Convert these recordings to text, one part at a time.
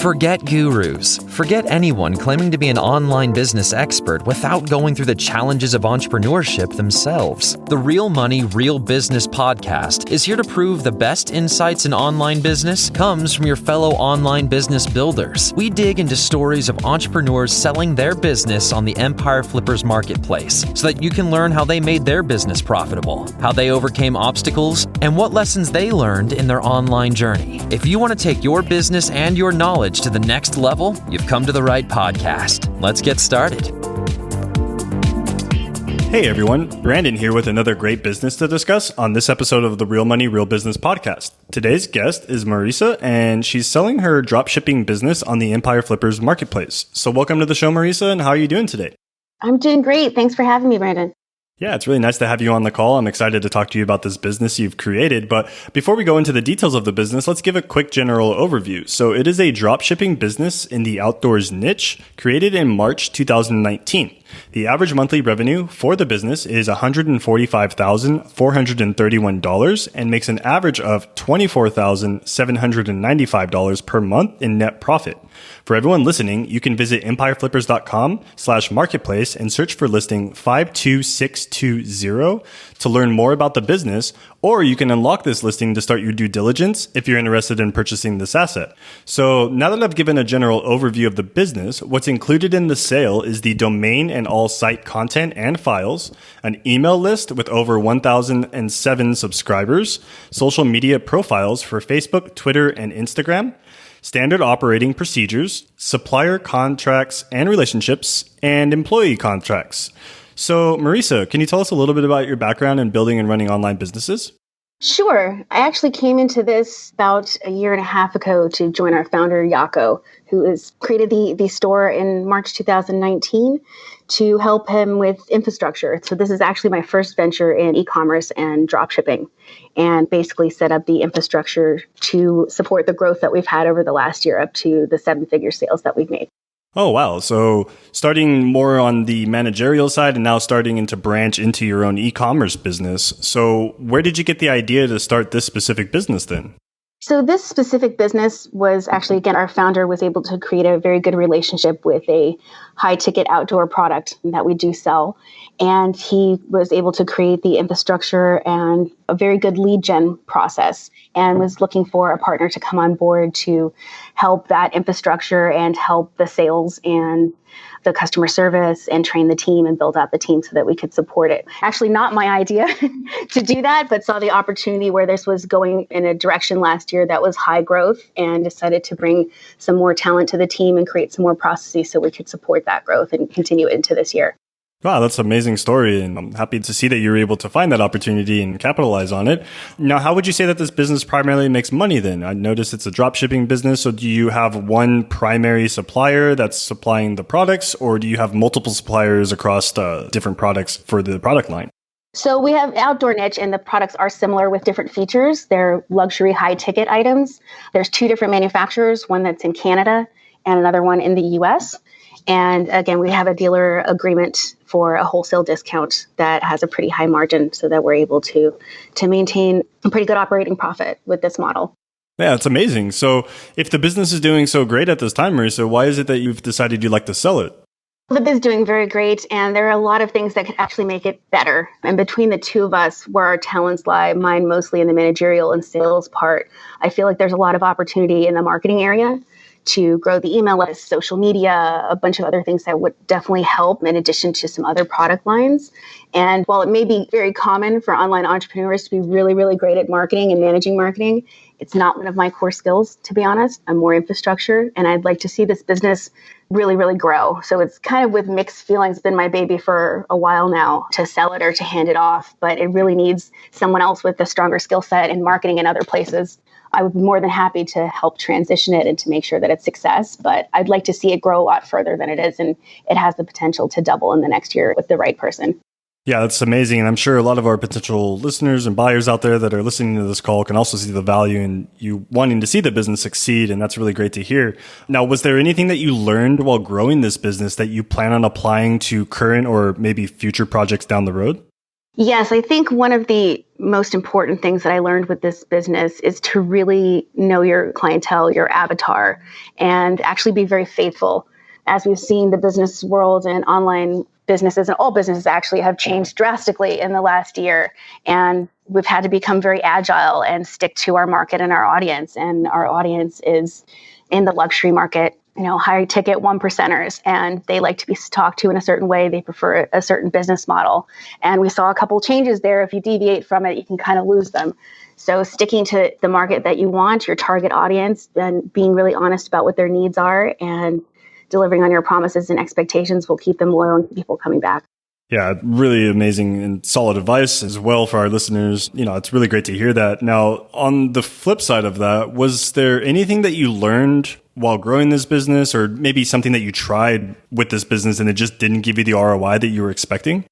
Forget gurus. Forget anyone claiming to be an online business expert without going through the challenges of entrepreneurship themselves. The Real Money, Real Business podcast is here to prove the best insights in online business comes from your fellow online business builders. We dig into stories of entrepreneurs selling their business on the Empire Flippers marketplace so that you can learn how they made their business profitable, how they overcame obstacles, and what lessons they learned in their online journey. If you want to take your business and your knowledge to the next level, you've come to the right podcast. Let's get started. Hey everyone, Branden here with another great business to discuss on this episode of the Real Money, Real Business podcast. Today's guest is Marisa, and she's selling her dropshipping business on the Empire Flippers marketplace. So welcome to the show, Marisa, and how are you doing today? I'm doing great. Thanks for having me, Branden. Yeah, it's really nice to have you on the call. I'm excited to talk to you about this business you've created. But before we go into the details of the business, let's give a quick general overview. So it is a dropshipping business in the outdoors niche created in March 2019. The average monthly revenue for the business is $145,431 and makes an average of $24,795 per month in net profit. For everyone listening, you can visit empireflippers.com/marketplace and search for listing 52620 to learn more about the business, or you can unlock this listing to start your due diligence if you're interested in purchasing this asset. So now that I've given a general overview of the business, what's included in the sale is the domain and all site content and files, an email list with over 1,007 subscribers, social media profiles for Facebook, Twitter, and Instagram, standard operating procedures, supplier contracts and relationships, and employee contracts. So, Marisa, can you tell us a little bit about your background in building and running online businesses? Sure. I actually came into this about a year and a half ago to join our founder, Yako, who has created the store in March 2019 to help him with infrastructure. So this is actually my first venture in e-commerce and dropshipping, and basically set up the infrastructure to support the growth that we've had over the last year up to the 7-figure sales that we've made. Oh, wow. So starting more on the managerial side and now starting to branch into your own e-commerce business. So where did you get the idea to start this specific business then? So this specific business was actually, again, our founder was able to create a very good relationship with a high-ticket outdoor product that we do sell. And he was able to create the infrastructure and a very good lead gen process, and was looking for a partner to come on board to help that infrastructure and help the sales and the customer service and train the team and build out the team so that we could support it. Actually, not my idea to do that, but saw the opportunity where this was going in a direction last year that was high growth, and decided to bring some more talent to the team and create some more processes so we could support that growth and continue it into this year. Wow, that's an amazing story, and I'm happy to see that you're able to find that opportunity and capitalize on it. Now, how would you say that this business primarily makes money then? I noticed it's a dropshipping business, so do you have one primary supplier that's supplying the products, or do you have multiple suppliers across the different products for the product line? So we have outdoor niche, and the products are similar with different features. They're luxury high-ticket items. There's 2 different manufacturers, one that's in Canada and another one in the US. And again, we have a dealer agreement for a wholesale discount that has a pretty high margin so that we're able to maintain a pretty good operating profit with this model. Yeah, it's amazing. So if the business is doing so great at this time, Marisa, why is it that you've decided you'd like to sell it? The biz is doing very great, and there are a lot of things that could actually make it better. And between the two of us, where our talents lie, mine mostly in the managerial and sales part, I feel like there's a lot of opportunity in the marketing area to grow the email list, social media, a bunch of other things that would definitely help in addition to some other product lines. And while it may be very common for online entrepreneurs to be really, really great at marketing and managing marketing, it's not one of my core skills, to be honest. I'm more infrastructure, and I'd like to see this business really, really grow. So it's kind of with mixed feelings, been my baby for a while now to sell it or to hand it off, but it really needs someone else with a stronger skill set in marketing in other places. I would be more than happy to help transition it and to make sure that it's success, but I'd like to see it grow a lot further than it is, and it has the potential to double in the next year with the right person. Yeah, that's amazing. And I'm sure a lot of our potential listeners and buyers out there that are listening to this call can also see the value in you wanting to see the business succeed. And that's really great to hear. Now, was there anything that you learned while growing this business that you plan on applying to current or maybe future projects down the road? Yes, I think one of the most important things that I learned with this business is to really know your clientele, your avatar, and actually be very faithful. As we've seen, the business world and online businesses and all businesses actually have changed drastically in the last year. And we've had to become very agile and stick to our market and our audience. And our audience is in the luxury market, high ticket one percenters, and they like to be talked to in a certain way. They prefer a certain business model. And we saw a couple changes there. If you deviate from it, you can kind of lose them. So sticking to the market that you want, your target audience, and being really honest about what their needs are and delivering on your promises and expectations will keep them loyal and people coming back. Yeah, really amazing and solid advice as well for our listeners. It's really great to hear that. Now, on the flip side of that, was there anything that you learned while growing this business, or maybe something that you tried with this business and it just didn't give you the ROI that you were expecting?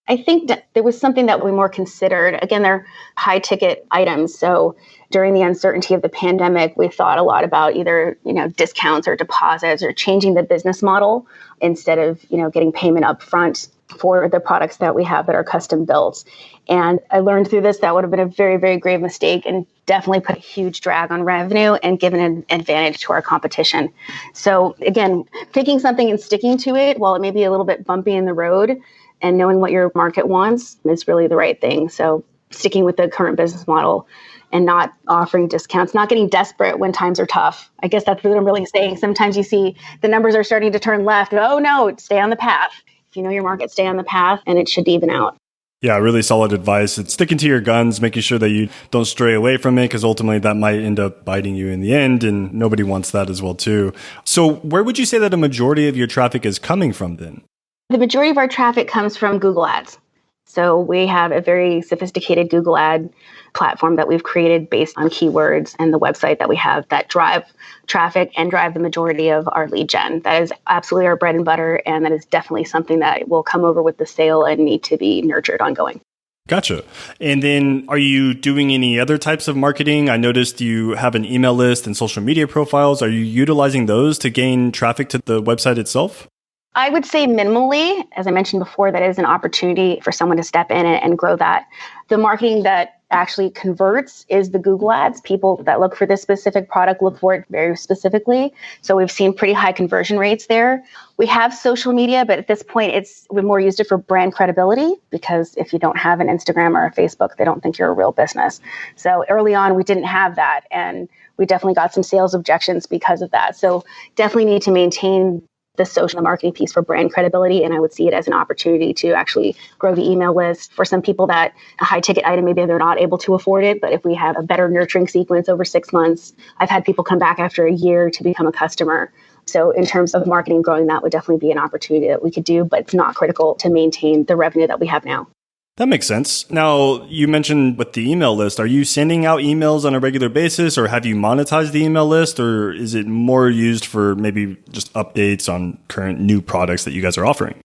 I think that there was something that we more considered. Again, they're high ticket items. So during the uncertainty of the pandemic, we thought a lot about either, discounts or deposits or changing the business model instead of, getting payment up front for the products that we have that are custom built. And I learned through this that would have been a very, very grave mistake and definitely put a huge drag on revenue and given an advantage to our competition. So again, picking something and sticking to it while it may be a little bit bumpy in the road and knowing what your market wants is really the right thing. So sticking with the current business model and not offering discounts, not getting desperate when times are tough. I guess that's what I'm really saying. Sometimes you see the numbers are starting to turn left. Oh no, stay on the path. If you know your market, stay on the path and it should even out. Yeah, really solid advice. It's sticking to your guns, making sure that you don't stray away from it, because ultimately that might end up biting you in the end, and nobody wants that as well too. So where would you say that a majority of your traffic is coming from then? The majority of our traffic comes from Google Ads. So we have a very sophisticated Google ad platform that we've created based on keywords and the website that we have that drive traffic and drive the majority of our lead gen. That is absolutely our bread and butter. And that is definitely something that will come over with the sale and need to be nurtured ongoing. Gotcha. And then are you doing any other types of marketing? I noticed you have an email list and social media profiles. Are you utilizing those to gain traffic to the website itself? I would say minimally. As I mentioned before, that is an opportunity for someone to step in and grow that. The marketing that actually converts is the Google ads. People that look for this specific product look for it very specifically. So we've seen pretty high conversion rates there. We have social media, but at this point, we more used it for brand credibility, because if you don't have an Instagram or a Facebook, they don't think you're a real business. So early on, we didn't have that. And we definitely got some sales objections because of that. So definitely need to maintain the social marketing piece for brand credibility. And I would see it as an opportunity to actually grow the email list. For some people, that a high ticket item, maybe they're not able to afford it. But if we have a better nurturing sequence over 6 months, I've had people come back after a year to become a customer. So in terms of marketing, growing that would definitely be an opportunity that we could do, but it's not critical to maintain the revenue that we have now. That makes sense. Now, you mentioned with the email list, are you sending out emails on a regular basis, or have you monetized the email list, or is it more used for maybe just updates on current new products that you guys are offering?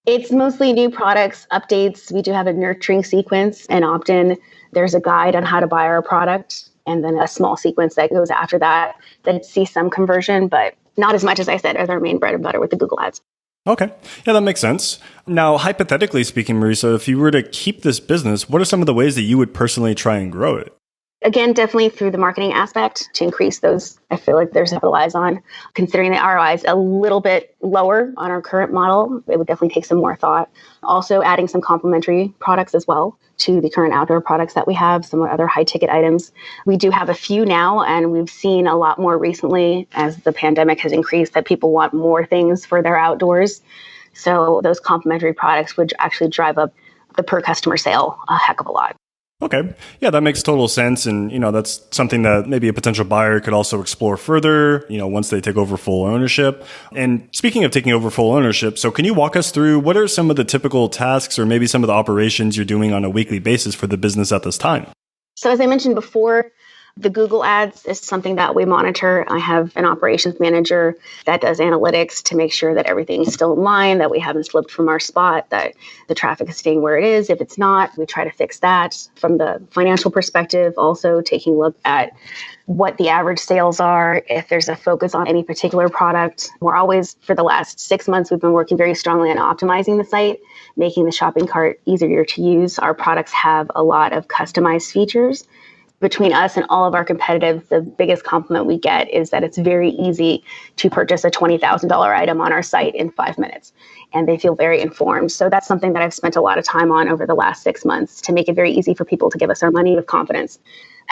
It's mostly new products, updates. We do have a nurturing sequence and opt-in. There's a guide on how to buy our product, and then a small sequence that goes after that sees some conversion, but not as much as I said as our main bread and butter with the Google ads. Okay. Yeah, that makes sense. Now, hypothetically speaking, Marisa, if you were to keep this business, what are some of the ways that you would personally try and grow it? Again, definitely through the marketing aspect to increase those. I feel like there's a eyes on considering the ROI is a little bit lower on our current model. It would definitely take some more thought. Also adding some complementary products as well to the current outdoor products that we have, some other high ticket items. We do have a few now, and we've seen a lot more recently as the pandemic has increased that people want more things for their outdoors. So those complementary products would actually drive up the per customer sale a heck of a lot. Okay. Yeah, that makes total sense. And, that's something that maybe a potential buyer could also explore further, once they take over full ownership. And speaking of taking over full ownership, so can you walk us through what are some of the typical tasks or maybe some of the operations you're doing on a weekly basis for the business at this time? So as I mentioned before, The Google ads is something that we monitor. I have an operations manager that does analytics to make sure that everything's still in line, that we haven't slipped from our spot, that the traffic is staying where it is. If it's not, we try to fix that. From the financial perspective, also taking a look at what the average sales are, if there's a focus on any particular product. We're always, for the last 6 months, we've been working very strongly on optimizing the site, making the shopping cart easier to use. Our products have a lot of customized features. Between us and all of our competitors, the biggest compliment we get is that it's very easy to purchase a $20,000 item on our site in 5 minutes, and they feel very informed. So that's something that I've spent a lot of time on over the last 6 months to make it very easy for people to give us our money with confidence.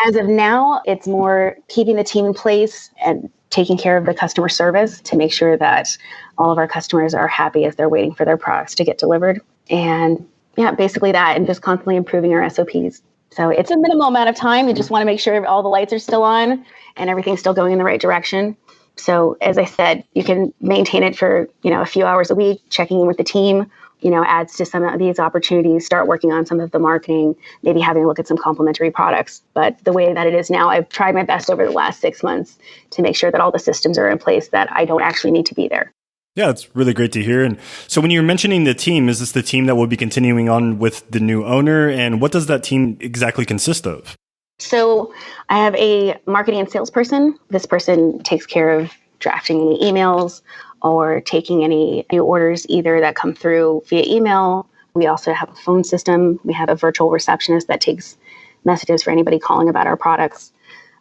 As of now, it's more keeping the team in place and taking care of the customer service to make sure that all of our customers are happy as they're waiting for their products to get delivered. And yeah, basically that, and just constantly improving our SOPs. So it's a minimal amount of time. You just want to make sure all the lights are still on and everything's still going in the right direction. So as I said, you can maintain it for, a few hours a week, checking in with the team, adds to some of these opportunities, start working on some of the marketing, maybe having a look at some complementary products. But the way that it is now, I've tried my best over the last 6 months to make sure that all the systems are in place, that I don't actually need to be there. Yeah, it's really great to hear. And so when you're mentioning the team, is this the team that will be continuing on with the new owner? And what does that team exactly consist of? So I have a marketing and salesperson. This person takes care of drafting any emails or taking any new orders, either that come through via email. We also have a phone system. We have a virtual receptionist that takes messages for anybody calling about our products.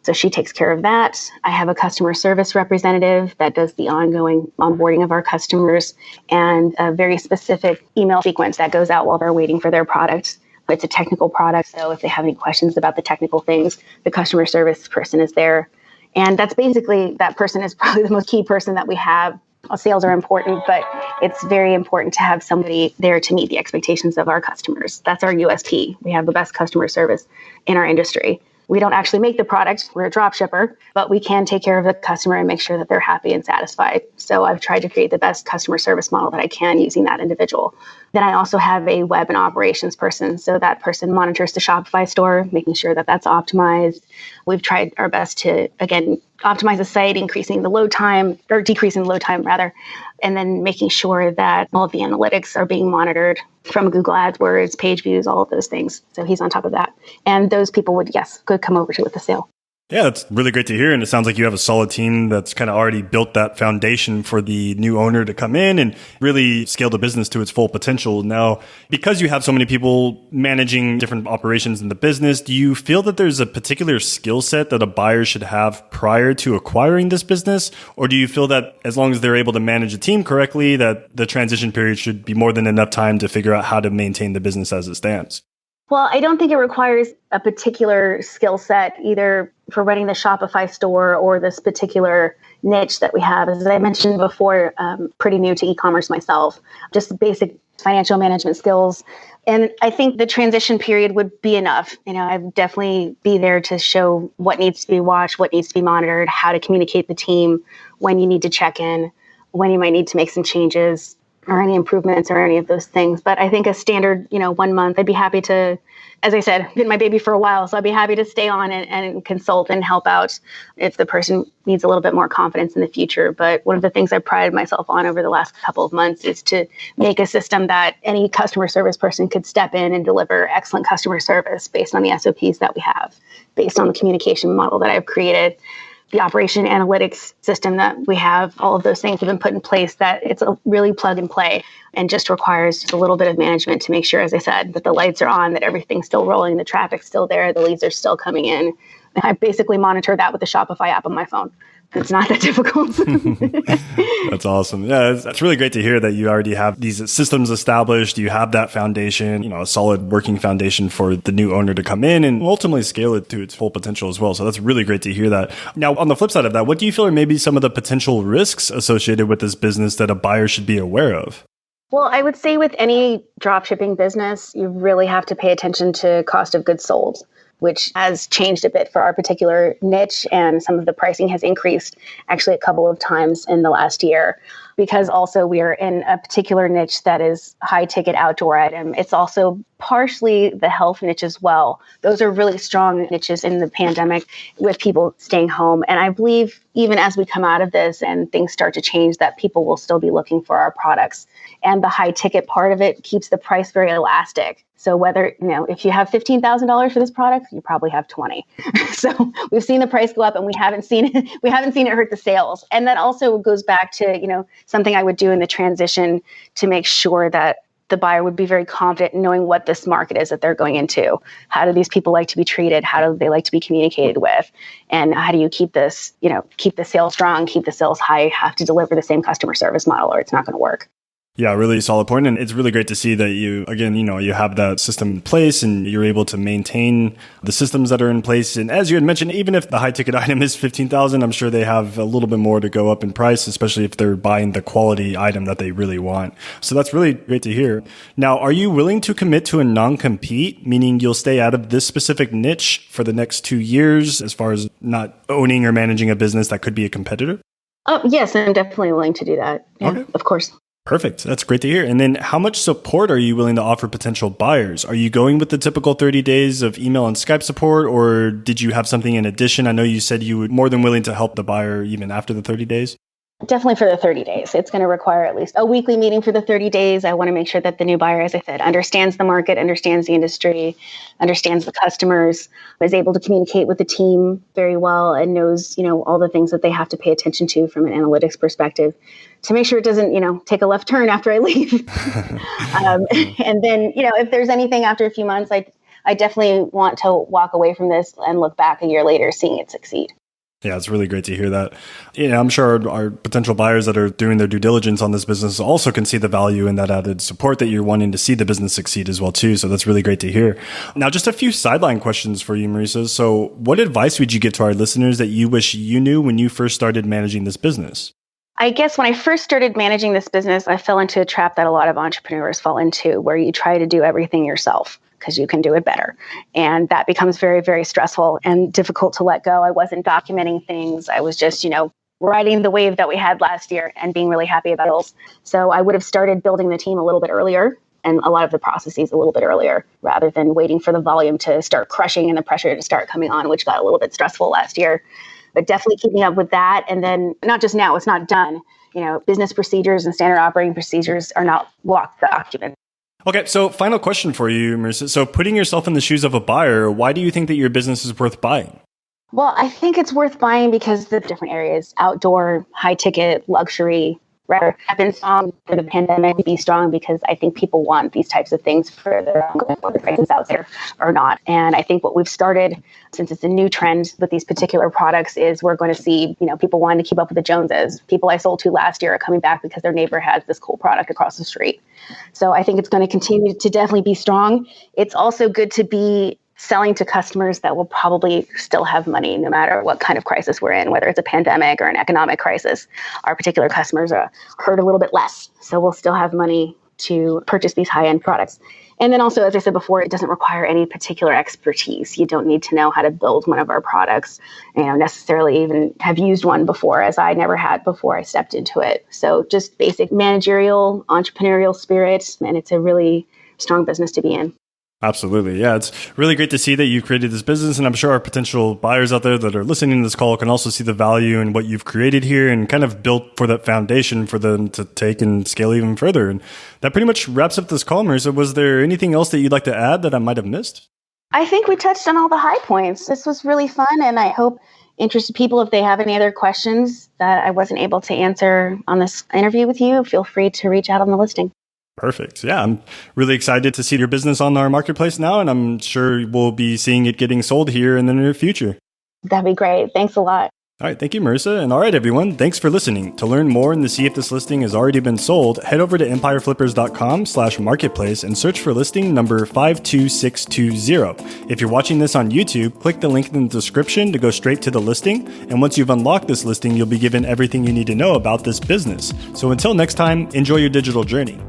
So she takes care of that. I have a customer service representative that does the ongoing onboarding of our customers, and a very specific email sequence that goes out while they're waiting for their product. It's a technical product, so if they have any questions about the technical things, the customer service person is there. And that's basically, that person is probably the most key person that we have. Sales are important, but it's very important to have somebody there to meet the expectations of our customers. That's our USP. We have the best customer service in our industry. We don't actually make the product. We're a drop shipper, but we can take care of the customer and make sure that they're happy and satisfied. So I've tried to create the best customer service model that I can using that individual. Then I also have a web and operations person. So that person monitors the Shopify store, making sure that that's optimized. We've tried our best to, again, optimize the site, increasing the load time, or decreasing the load time rather, and then making sure that all of the analytics are being monitored from Google AdWords, page views, all of those things. So he's on top of that. And those people could come over to with the sale. Yeah, that's really great to hear. And it sounds like you have a solid team that's kind of already built that foundation for the new owner to come in and really scale the business to its full potential. Now, because you have so many people managing different operations in the business, do you feel that there's a particular skill set that a buyer should have prior to acquiring this business? Or do you feel that as long as they're able to manage a team correctly, that the transition period should be more than enough time to figure out how to maintain the business as it stands? Well, I don't think it requires a particular skill set either for running the Shopify store or this particular niche that we have. As I mentioned before, pretty new to e-commerce myself, just basic financial management skills. And I think the transition period would be enough. I'd definitely be there to show what needs to be watched, what needs to be monitored, how to communicate the team, when you need to check in, when you might need to make some changes, or any improvements or any of those things. But I think a standard, 1 month, I'd be happy to, as I said, been my baby for a while. So I'd be happy to stay on and consult and help out if the person needs a little bit more confidence in the future. But one of the things I prided myself on over the last couple of months is to make a system that any customer service person could step in and deliver excellent customer service based on the SOPs that we have, based on the communication model that I've created. The operation analytics system that we have, all of those things have been put in place, that it's a really plug and play and just requires just a little bit of management to make sure, as I said, that the lights are on, that everything's still rolling, the traffic's still there, the leads are still coming in. And I basically monitor that with the Shopify app on my phone. It's not that difficult. That's awesome. Yeah, it's really great to hear that you already have these systems established. You have that foundation, a solid working foundation for the new owner to come in and ultimately scale it to its full potential as well. So that's really great to hear that. Now, on the flip side of that, what do you feel are maybe some of the potential risks associated with this business that a buyer should be aware of? Well, I would say with any dropshipping business, you really have to pay attention to cost of goods sold, which has changed a bit for our particular niche, and some of the pricing has increased actually a couple of times in the last year. because also we are in a particular niche that is high ticket outdoor item. It's also partially the health niche as well. Those are really strong niches in the pandemic with people staying home. And I believe even as we come out of this and things start to change, that people will still be looking for our products. And the high ticket part of it keeps the price very elastic. So whether, if you have $15,000 for this product, you probably have 20. So we've seen the price go up and we haven't seen it hurt the sales. And that also goes back to, something I would do in the transition to make sure that the buyer would be very confident in knowing what this market is that they're going into. How do these people like to be treated? How do they like to be communicated with? And how do you keep this, keep the sales strong, keep the sales high? You have to deliver the same customer service model or it's not going to work. Yeah, really solid point. And it's really great to see that you have that system in place and you're able to maintain the systems that are in place. And as you had mentioned, even if the high ticket item is $15,000, I'm sure they have a little bit more to go up in price, especially if they're buying the quality item that they really want. So that's really great to hear. Now, are you willing to commit to a non-compete, meaning you'll stay out of this specific niche for the next 2 years as far as not owning or managing a business that could be a competitor? Oh, yes, I'm definitely willing to do that. Yeah, okay. Of course. Perfect. That's great to hear. And then how much support are you willing to offer potential buyers? Are you going with the typical 30 days of email and Skype support, or did you have something in addition? I know you said you were more than willing to help the buyer even after the 30 days. Definitely for the 30 days. It's going to require at least a weekly meeting for the 30 days. I want to make sure that the new buyer, as I said, understands the market, understands the industry, understands the customers, is able to communicate with the team very well, and knows, all the things that they have to pay attention to from an analytics perspective to make sure it doesn't, take a left turn after I leave. And then, if there's anything after a few months, I definitely want to walk away from this and look back a year later seeing it succeed. Yeah, it's really great to hear that. I'm sure our potential buyers that are doing their due diligence on this business also can see the value in that added support that you're wanting to see the business succeed as well too. So that's really great to hear. Now, just a few sideline questions for you, Marisa. So what advice would you give to our listeners that you wish you knew when you first started managing this business? I guess when I first started managing this business, I fell into a trap that a lot of entrepreneurs fall into, where you try to do everything yourself because you can do it better. And that becomes very, very stressful and difficult to let go. I wasn't documenting things. I was just, riding the wave that we had last year and being really happy about it. So I would have started building the team a little bit earlier and a lot of the processes a little bit earlier, rather than waiting for the volume to start crushing and the pressure to start coming on, which got a little bit stressful last year. But definitely keeping up with that. And then not just now, it's not done. Business procedures and standard operating procedures are not locked documents. Okay, so final question for you, Marisa. So putting yourself in the shoes of a buyer, why do you think that your business is worth buying? Well, I think it's worth buying because the different areas, outdoor, high ticket, luxury, rather have been strong for the pandemic to be strong because I think people want these types of things for their own, whether prices out there or not. And I think what we've started, since it's a new trend with these particular products, is we're going to see, people wanting to keep up with the Joneses. People I sold to last year are coming back because their neighbor has this cool product across the street. So I think it's going to continue to definitely be strong. It's also good to be selling to customers that will probably still have money no matter what kind of crisis we're in, whether it's a pandemic or an economic crisis. Our particular customers are hurt a little bit less, so we'll still have money to purchase these high-end products. And then also, as I said before, it doesn't require any particular expertise. You don't need to know how to build one of our products, necessarily even have used one before, as I never had before I stepped into it. So just basic managerial, entrepreneurial spirit, and it's a really strong business to be in. Absolutely. Yeah, it's really great to see that you've created this business. And I'm sure our potential buyers out there that are listening to this call can also see the value in what you've created here and kind of built for that foundation for them to take and scale even further. And that pretty much wraps up this call, Marisa. Was there anything else that you'd like to add that I might have missed? I think we touched on all the high points. This was really fun. And I hope interested people, if they have any other questions that I wasn't able to answer on this interview with you, feel free to reach out on the listing. Perfect. Yeah, I'm really excited to see your business on our marketplace now, and I'm sure we'll be seeing it getting sold here in the near future. That'd be great. Thanks a lot. All right. Thank you, Marisa. And all right, everyone. Thanks for listening. To learn more and to see if this listing has already been sold, head over to empireflippers.com/marketplace and search for listing number 52620. If you're watching this on YouTube, click the link in the description to go straight to the listing. And once you've unlocked this listing, you'll be given everything you need to know about this business. So until next time, enjoy your digital journey.